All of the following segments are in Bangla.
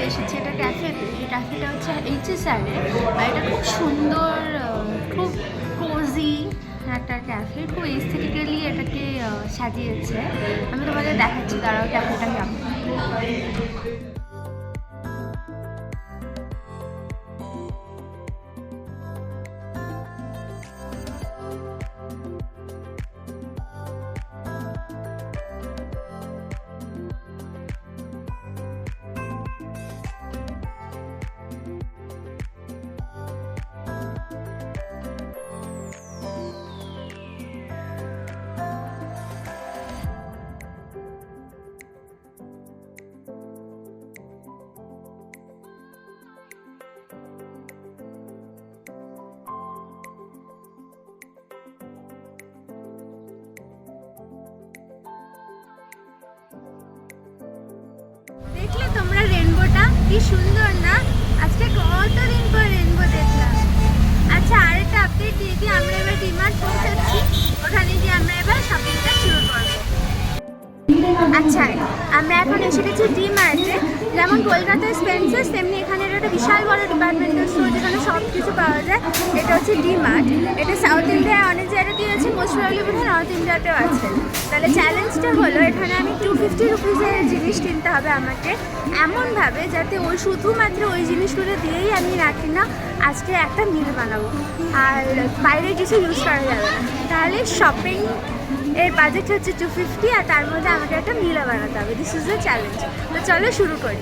এসেছি এটা ক্যাফেতে। এই ক্যাফেটা হচ্ছে HSR এ, আর এটা খুব সুন্দর, খুব কোজি একটা ক্যাফে, খুব এস্থেটিক্যালি এটাকে সাজিয়েছে। আমি তোমাদের দেখাচ্ছি, দাঁড়াও ক্যাফেটা কেমন। দেখলে তোমরা রেনবোটা কি সুন্দর না? আজকে কতদিন পর রেনবো দেখলাম। আচ্ছা, আরেকটা আপডেট দিয়ে দিই, আমরা এবার ডিমার্ট পৌঁছাচ্ছি। ওখানে গিয়ে আমরা এবার শপিংটা শুরু করবো। আচ্ছা, আমরা এখন এসে গেছি ডিমার্টে। যেমন কলকাতায় স্পেন্সার্স, তেমনি এখানে একটা বিশাল বড় ডিপার্টমেন্টাল স্টোর যেখানে সব কিছু পাওয়া যায়। এটা হচ্ছে ডিমার্ট। এটা সাউথ ইন্ডিয়ায় অনেক জায়গাতেই আছে, মোস্ট প্রবাবলি বোধহয় নর্থ ইন্ডিয়াতেও আছে। তাহলে চ্যালেঞ্জটা হলো, এখানে আমি 250 রুপিসের জিনিস কিনতে হবে আমাকে, এমনভাবে যাতে ওই শুধুমাত্র ওই জিনিসগুলো দিয়েই আমি রাখি না আজকে একটা মিল বানাবো, আর বাইরে কিছু ইউজ করা যাবে না। তাহলে শপিং এর বাজেট হচ্ছে 250, আর তার মধ্যে আমাকে একটা মিলও বানাতে হবে। This is the challenge. তো চলো শুরু করি।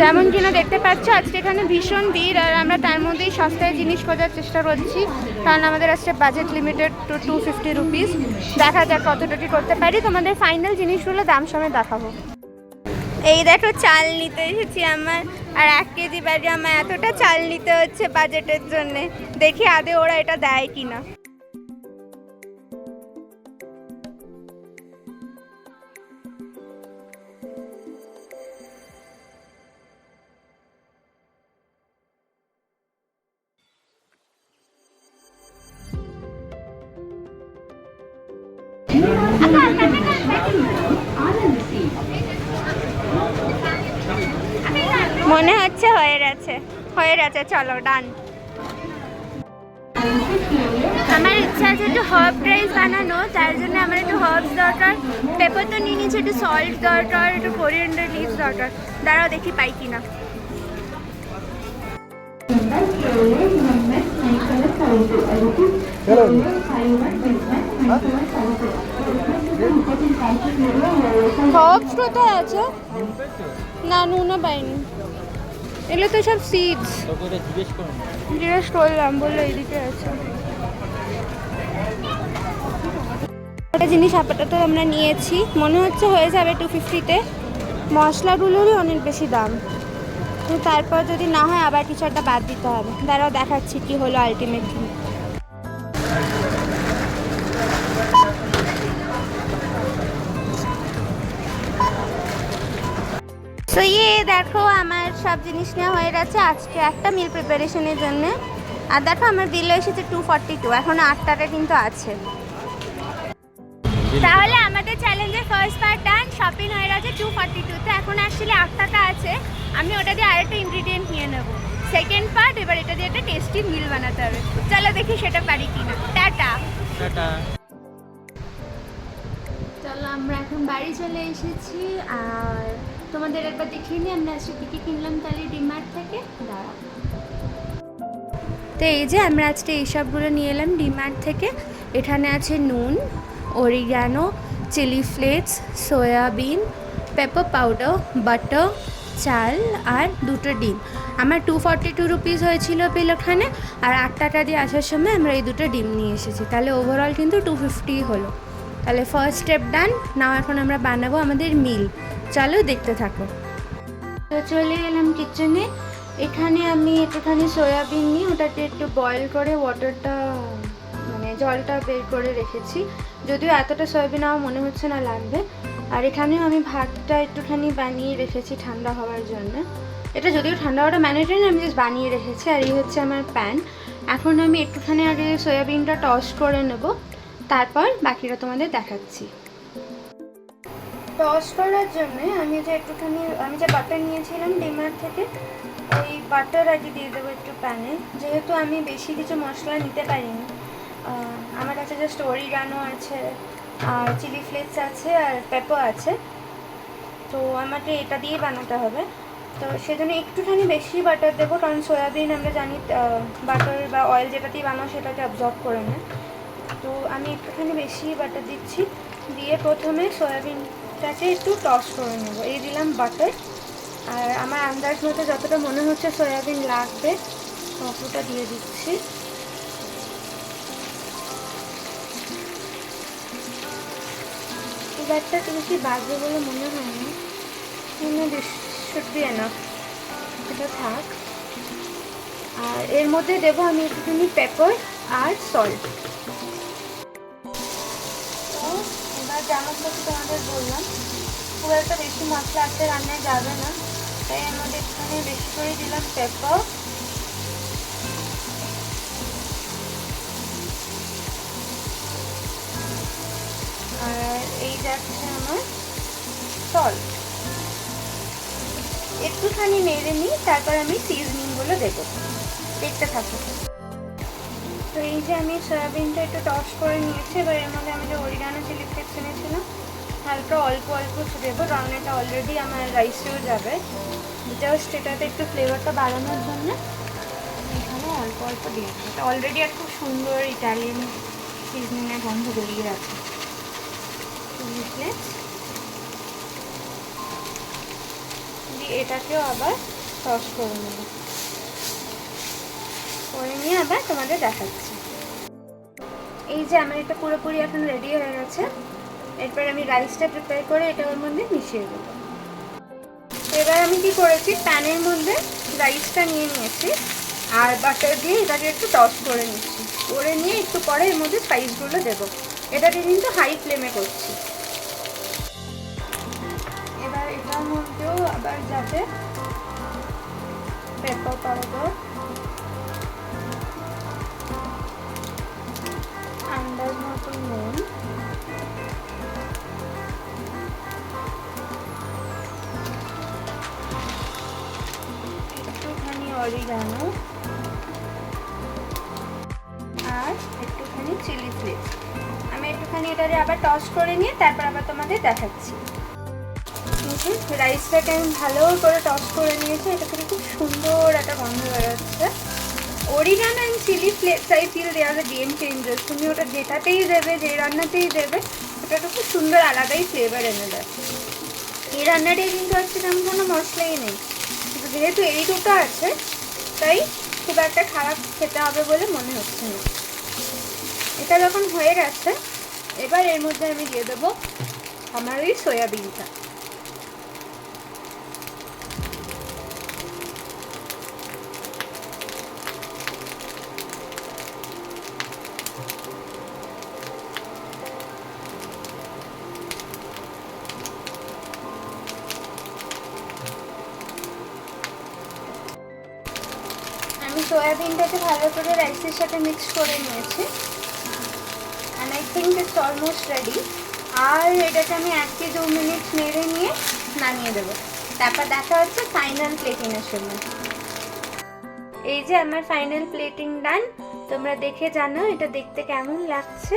যেমন কিনা দেখতে পাচ্ছ, আজকে এখানে ভীষণ ভিড়, আর আমরা তার মধ্যেই সস্তায় জিনিস খোঁজার চেষ্টা করছি, কারণ আমাদের আজকে বাজেট লিমিটেড টু 250 রুপিস। দেখা যাক কতটা কি করতে পারি। তোমাদের ফাইনাল জিনিসগুলো দাম সময় দেখাবো। এই দেখো, চাল নিতে এসেছি আমার, আর 1 কেজি বাড়ি আমার এতটা চাল নিতে হচ্ছে বাজেটের জন্য। দেখি আদে ওরা এটা দেয় কিনা। মনে হচ্ছে হয়ে গেছে, চলো ডান। আমার ইচ্ছা আছে একটু হার্ব রাইস বানানো, তার জন্য আমার একটু হার্বস দরকার। পেপার তো নিয়ে নিচ্ছে, একটু সল্ট দরকার, একটু কোরিয়ান্ডার লিভস দরকার। দাঁড়াও দেখি পাই কিনা। হার্বস কোথায় আছে? না, নুনও পাইনি। এগুলো তো সব সিডস। জিজ্ঞেস করলাম, বললো এইদিকে আছে। একটা জিনিস আপাতত আমরা নিয়েছি, মনে হচ্ছে হয়ে যাবে 250-তে। মশলাগুলোরই অনেক বেশি দাম, তো তারপর যদি না হয় আবার কিছু একটা বাদ দিতে হবে। দাঁড়াও দেখাচ্ছি কি হলো আলটিমেটলি। তো দেখো, আমার সব জিনিস নেওয়া হয়ে গেছে আজকে একটা মিল প্রিপারেশনের জন্য। আর দেখো আমার বিলে এসেছে 242, এখন 8 টাকা কিন্তু আছে। তাহলে আমাদের চ্যালেঞ্জের ফার্স্ট পার্ট ডান, শপিং হয়ে গেছে 242। তো এখন অ্যাকচুয়ালি 8 টাকা আছে, আমি ওটা দিয়ে আরেকটা ইনগ্রিডিয়েন্ট নিয়ে নেবো। সেকেন্ড পার্ট, এবার এটা দিয়ে একটা টেস্টি মিল বানাতে হবে। চলো দেখি সেটা পারি কিনা। টাটা। চলো, আমরা এখন বাড়ি চলে এসেছি, আর তোমাদের একবার দেখিয়ে নিই আমরা আজকে কী কী কিনলাম তাহলে ডিমার্ট থেকে। দাঁড়াও। তো এই যে আমরা আজকে এইসবগুলো নিয়ে এলাম ডিমার্ট থেকে। এখানে আছে নুন, oregano, chilli flakes, soybean, pepper powder, butter, চাল আর 2টো ডিম। আমার 242 রুপিস হয়েছিল বিল ওখানে, আর 8 টাকা দিয়ে আসার সময় আমরা এই 2টো ডিম নিয়ে এসেছি। তাহলে ওভারঅল কিন্তু 250 হলো। তাহলে ফার্স্ট স্টেপ ডান। নাও এখন আমরা বানাবো আমাদের মিল। চলো দেখতে থাকো। তো চলে এলাম কিচেনে। এখানে আমি একটুখানি সয়াবিন নিয়ে ওটাকে একটু বয়েল করে ওয়াটারটা, মানে জলটা বের করে রেখেছি। যদিও এতটা সয়াবিন আমার মনে হচ্ছে না লাগবে। আর এখানেও আমি ভাতটা একটুখানি বানিয়ে রেখেছি ঠান্ডা হওয়ার জন্য। এটা যদিও ঠান্ডা হওয়াটা ম্যান্ডেটরি না, আমি জাস্ট বানিয়ে রেখেছি। আর এই হচ্ছে আমার প্যান। এখন আমি একটুখানি আগে সয়াবিনটা টস করে নেব, তারপর বাকিটা তোমাদের দেখাচ্ছি। তো টস করার জন্য আমি যে বাটার নিয়েছিলাম ডিমার্ট থেকে, ওই বাটার আগে দিয়ে দেবো একটু প্যানে। যেহেতু আমি বেশি কিছু মশলা নিতে পারিনি, আমার কাছে জাস্ট অরিগানো আছে আর চিলি ফ্লেক্স আছে আর পেপার আছে, তো আমাকে এটা দিয়ে বানাতে হবে। তো সেজন্য একটুখানি বেশি বাটার দেবো, কারণ সয়াবিন আমরা জানি বাটার বা অয়েল যেটা দিয়ে বানাও সেটাকে অ্যাবজর্ব করে নেয়। তো আমি একটুখানি বেশি বাটার দিচ্ছি, দিয়ে প্রথমে সয়াবিনটাকে একটু টস করে নেব। এই দিলাম বাটার, আর আমার আন্দাজ মতো যতটা মনে হচ্ছে সয়াবিন লাগবে ততটা দিয়ে দিচ্ছি। এবারটা বেশি বাজবে বলে মনে হয় না, শুড বি এনাফ, এটা থাক। আর এর মধ্যে দেবো আমি একটুখানি পেপার আর সল্ট। তো এবার যেমন মতো তোমাদের বললাম, খুব একটা বেশি মশলা আজকে রান্নায় যাবে না, তাই এর মধ্যে একটুখানি বেশি করে দিলাম পেপার। আর এই যাচ্ছে আমার সল্ট। একটুখানি নেড়ে নিই, তারপর আমি সিজনিংগুলো দেবো, দেখতে থাকবো। তো এই যে আমি সয়াবিনটা একটু টস করে নিয়েছি, এবার এর মধ্যে আমি যে অরিগানো চিলি ফ্লেক্স এনেছিলাম হালকা অল্প অল্প দেবো, কারণ এটা অলরেডি আমার রাইসেও যাবে। জাস্ট এটাতে একটু ফ্লেভারটা বাড়ানোর জন্য এখানে অল্প অল্প দিয়ে দেবো। এটা অলরেডি আর খুব সুন্দর ইটালিয়ান সিজনিংয়ের গন্ধ বেরিয়ে আছে। চিলি ফ্লেক্স দিয়ে এটাকেও আবার টস করে নেব, করে নিয়ে আবার তোমাদের দেখাচ্ছি। এই যে আমার এটা পুরোপুরি এখন রেডি হয়ে গেছে। এরপর আমি রাইসটা প্রিপেয়ার করে এটা ওর মধ্যে মিশিয়ে দেবো। এবার আমি কি করেছি, প্যানের মধ্যে রাইসটা নিয়ে নিয়েছি আর বাটার দিয়ে এটাকে একটু টস করে নিচ্ছি, করে নিয়ে একটু পরে এর মধ্যে স্পাইসগুলো দেবো। এটাকে কিন্তু হাই ফ্লেমে করছি। এবার এটার মধ্যেও আবার যাবে পেপার পাউডার, আন্দাজ মতো নুন, একটুখানি অরিগানো আর একটুখানি চিলি ফ্লেক্স। আমি একটুখানি এটারে আবার টস করে নিয়ে তারপর আবার তোমাদের দেখাচ্ছি। রাইসটাকে আমি ভালো করে টস করে নিয়েছি, এটা থেকে খুব সুন্দর একটা গন্ধ বেরোচ্ছে। Oregano and chilli flakes I feel they are the game changer. তুমি ওটা যেটাতেই দেবে, যে রান্নাতেই দেবে, ওটা তো খুব সুন্দর আলাদাই ফ্লেভার এনে দেয়। এই রান্নাটাই কিন্তু আজকে তেমন কোনো মশলাই নেই, কিন্তু যেহেতু এই দুটো আছে তাই খুব একটা খারাপ খেতে হবে বলে মনে হচ্ছে না। এটা যখন হয়ে গেছে, এবার এর মধ্যে আমি দিয়ে দেবো আমার ওই সয়াবিনটা। আমি সয়াবিনটাকে ভালো করে রাইসের সাথে মিক্স করে নিয়েছি, and I think it's almost ready. আর এটাকে আমি 1 থেকে 2 মিনিট নেড়ে নিয়ে নামিয়ে দেবো। তারপর দেখা হচ্ছে ফাইনাল প্লেটিংয়ের সময়। এই যে আমার ফাইনাল প্লেটিং ডান। তোমরা দেখে জানাও এটা দেখতে কেমন লাগছে।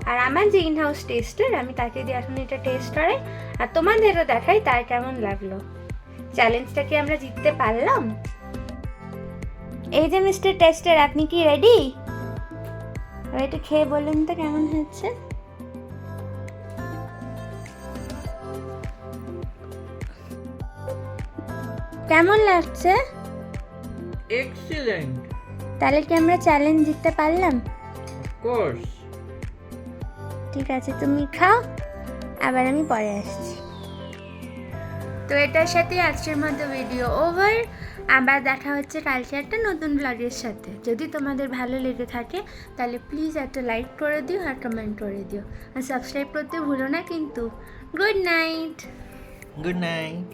আর আমার যে ইনহাউস টেস্টার, আমি তাকে দিয়ে এখন এটা টেস্ট করাই আর তোমাদেরও দেখাই তার কেমন লাগলো। চ্যালেঞ্জটা কি আমরা জিততে পারলাম? এই যে মিস্টার টেস্টার, আপনি কি রেডি? একটু খেয়ে বলুন তো কেমন হচ্ছে। কেমন লাগছে? এক্সিলেন্ট। তাহলে কি আমরা চ্যালেঞ্জ জিততে পারলাম? কোর্স। ঠিক আছে, তুমি খাও, আবার আমি পরে আসছি। তো এটার সাথে আজকের মতো ভিডিও ওভার। আবার দেখা হচ্ছে কালকে একটা নতুন ব্লগের সাথে। যদি তোমাদের ভালো লেগে থাকে তাহলে প্লিজ একটা লাইক করে দিও আর কমেন্ট করে দিও, আর সাবস্ক্রাইব করতে ভুলো না কিন্তু। Good night. Good night.